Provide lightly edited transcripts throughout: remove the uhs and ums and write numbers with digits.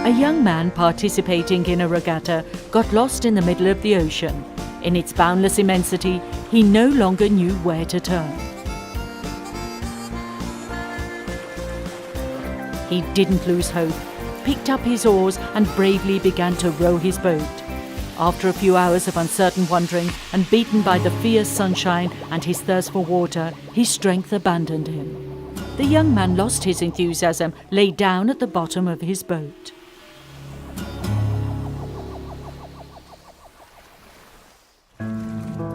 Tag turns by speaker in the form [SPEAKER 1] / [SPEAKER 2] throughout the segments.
[SPEAKER 1] A young man participating in a regatta got lost in the middle of the ocean. In its boundless immensity, he no longer knew where to turn. He didn't lose hope, picked up his oars and bravely began to row his boat. After a few hours of uncertain wandering and beaten by the fierce sunshine and his thirst for water, his strength abandoned him. The young man lost his enthusiasm, lay down at the bottom of his boat.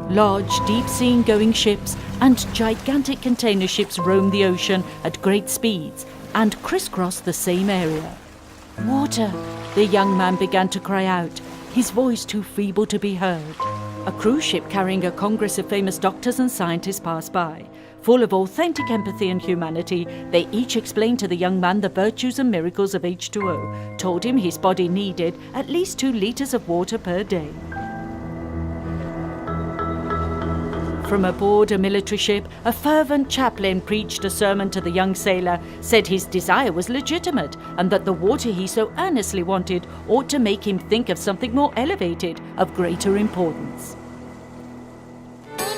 [SPEAKER 1] Large, deep-sea-going ships and gigantic container ships roam the ocean at great speeds and crisscross the same area. "Water!" the young man began to cry out, his voice too feeble to be heard. A cruise ship carrying a congress of famous doctors and scientists passed by. Full of authentic empathy and humanity, they each explained to the young man the virtues and miracles of H2O, told him his body needed at least 2 liters of water per day. From aboard a military ship, a fervent chaplain preached a sermon to the young sailor, said his desire was legitimate and that the water he so earnestly wanted ought to make him think of something more elevated, of greater importance.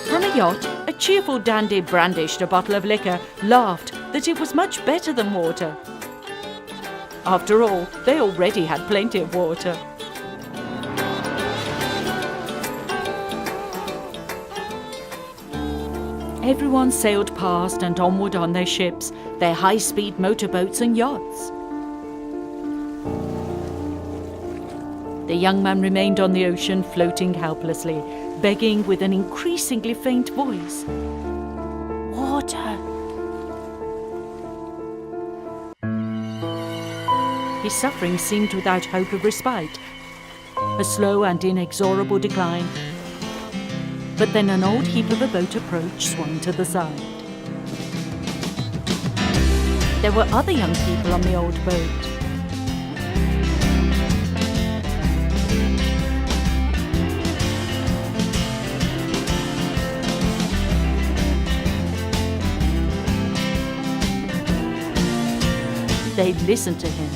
[SPEAKER 1] From a yacht, a cheerful dandy brandished a bottle of liquor, laughed that it was much better than water. After all, they already had plenty of water. Everyone sailed past and onward on their ships, their high-speed motorboats and yachts. The young man remained on the ocean, floating helplessly, begging with an increasingly faint voice, "Water!" His suffering seemed without hope of respite, a slow and inexorable decline. But then an old heap of a boat approach swung to the side. There were other young people on the old boat. They listened to him,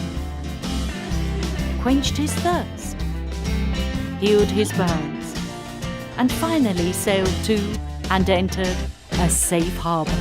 [SPEAKER 1] quenched his thirst, healed his burns, and finally sailed to and entered a safe harbor.